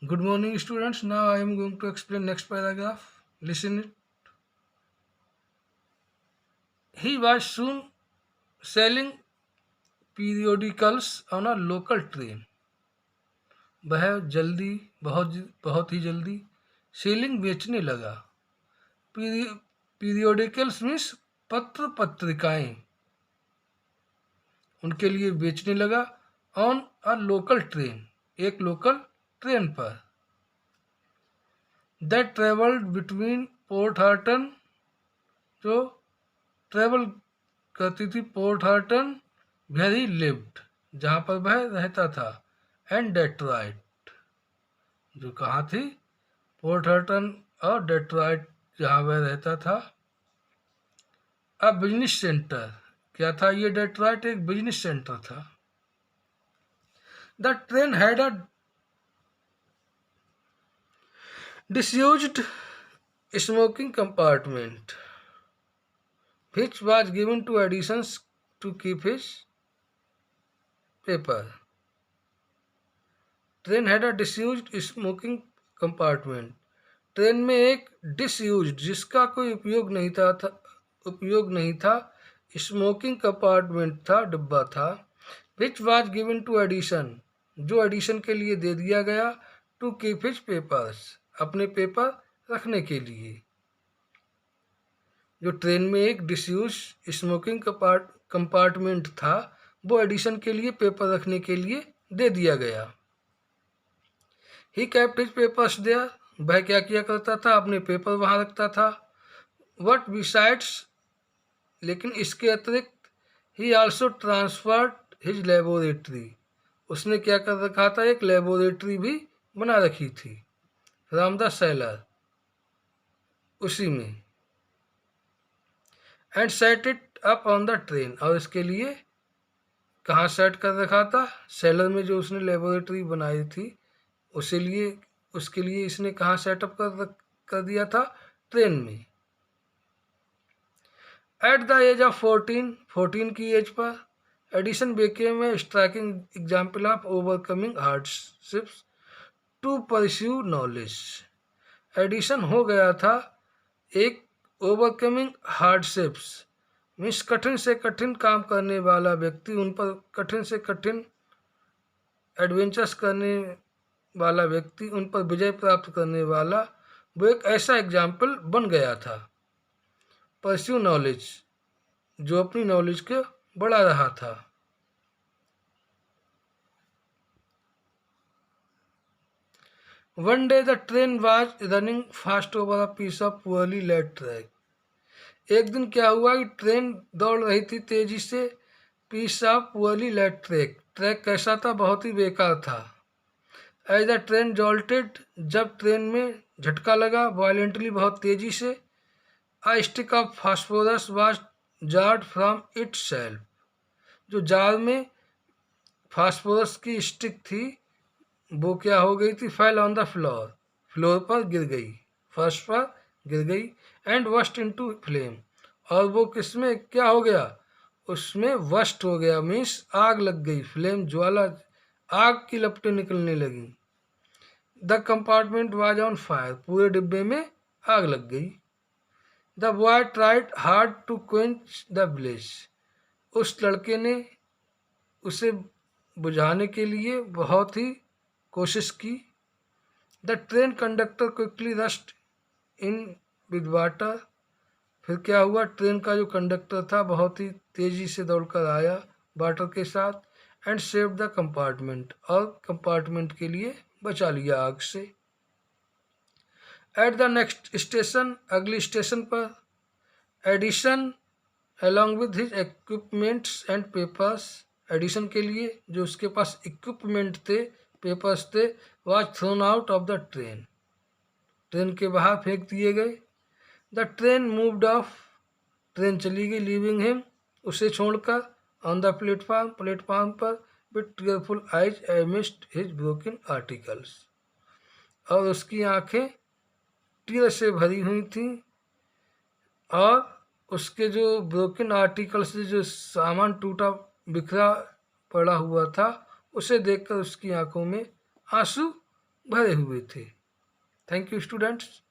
Good morning, students. Now I am going to explain next paragraph. Listen it. He was soon selling periodicals on a local train. वह जल्दी बहुत बहुत ही जल्दी selling बेचने लगा. Periodicals means पत्र पत्रिकाएं उनके लिए बेचने लगा. ऑन अ लोकल ट्रेन, एक लोकल ट्रेन पर. That travelled between port Horton, जो ट्रेवल करती थी पोर्ट हार्टन, वेरी लिव्ड, जहाँ पर वह रहता था, एंड डेट्रॉइट, जो कहाँ थी, पोर्ट हार्टन और डेट्रॉइट, जहाँ वह रहता था. अ बिजनेस सेंटर, क्या था ये डेट्रॉइट? एक बिजनेस सेंटर था. The train had a disused smoking compartment which was given to Edison to keep his paper. Train had a disused smoking compartment. Train में एक डिसयूज्ड, जिसका कोई उपयोग नहीं था, स्मोकिंग कंपार्टमेंट था, डिब्बा था. Which was given to Edison, जो एडिशन के लिए दे दिया गया. टू कीप हिज पेपर्स, अपने पेपर रखने के लिए. जो ट्रेन में एक डिसयूज स्मोकिंग कंपार्टमेंट था, वो एडिशन के लिए पेपर रखने के लिए दे दिया गया. He kept his papers there, वह क्या किया करता था? अपने पेपर वहां रखता था. वट बिसाइड्स, लेकिन इसके अतिरिक्त, ही आल्सो ट्रांसफर्ड हिज लेबोरेटरी, उसने क्या कर रखा था? एक लेबोरेटरी भी बना रखी थी. फ्रॉम द सेलर, उसी में. And set it up on the train, और इसके लिए कहाँ सेट कर रखा था? सेलर में, जो उसने लेबोरेटरी बनाई थी, उसके लिए इसने कहाँ सेटअप कर दिया था? ट्रेन में. एट द एज ऑफ 14 की एज पर, Edison became a striking example of overcoming hardships to pursue knowledge. Edison हो गया था एक ओवरकमिंग हार्डशिप्स मीन्स कठिन से कठिन काम करने वाला व्यक्ति, उन पर कठिन से कठिन एडवेंचर्स करने वाला व्यक्ति, उन पर विजय प्राप्त करने वाला, वो एक ऐसा एग्जाम्पल बन गया था. परस्यू नॉलेज, जो अपनी नॉलेज को बढ़ा रहा था. One day the train was running fast over a piece of poorly laid track. एक दिन क्या हुआ कि ट्रेन दौड़ रही थी तेजी से piece of poorly laid track. Track कैसा था? बहुत ही बेकार था. एज द ट्रेन जॉल्टेड, जब ट्रेन में झटका लगा, वायलेंटली, बहुत तेजी से. A stick of phosphorus was jarred from itself, जो जार में फास्फोरस की स्टिक थी, वो क्या हो गई थी? Fell on the floor, floor पर गिर गई, फर्श पर गिर गई. एंड वस्ट इनटू फ्लेम, और वो किसमें क्या हो गया? उसमें वस्ट हो गया, मीन्स आग लग गई. फ्लेम, ज्वाला, आग की लपटें निकलने लगी. The compartment was on fire, पूरे डिब्बे में आग लग गई. The boy tried hard to quench the blaze, उस लड़के ने उसे बुझाने के लिए बहुत ही कोशिश की. The train conductor quickly rushed in with water, फिर क्या हुआ? ट्रेन का जो कंडक्टर था बहुत ही तेजी से दौड़कर आया वाटर के साथ. एंड सेव द कंपार्टमेंट, और कंपार्टमेंट के लिए बचा लिया आग से. एट द नेक्स्ट स्टेशन, अगली स्टेशन पर, Edison along with his equipments and papers, Edison के लिए जो उसके पास इक्विपमेंट थे, पेपर्स थे, was thrown out of the train, train के बाहर फेंक दिए गए. The train moved off, train चली गई, लीविंग हिम, उसे छोड़कर. ऑन द प्लेटफॉर्म, प्लेटफॉर्म पर, with tearful eyes amidst his broken articles, और उसकी आंखें टीयर से भरी हुई थी, और उसके जो ब्रोकन आर्टिकल से जो सामान टूटा बिखरा पड़ा हुआ था, उसे देखकर उसकी आंखों में आंसू भरे हुए थे। Thank you students.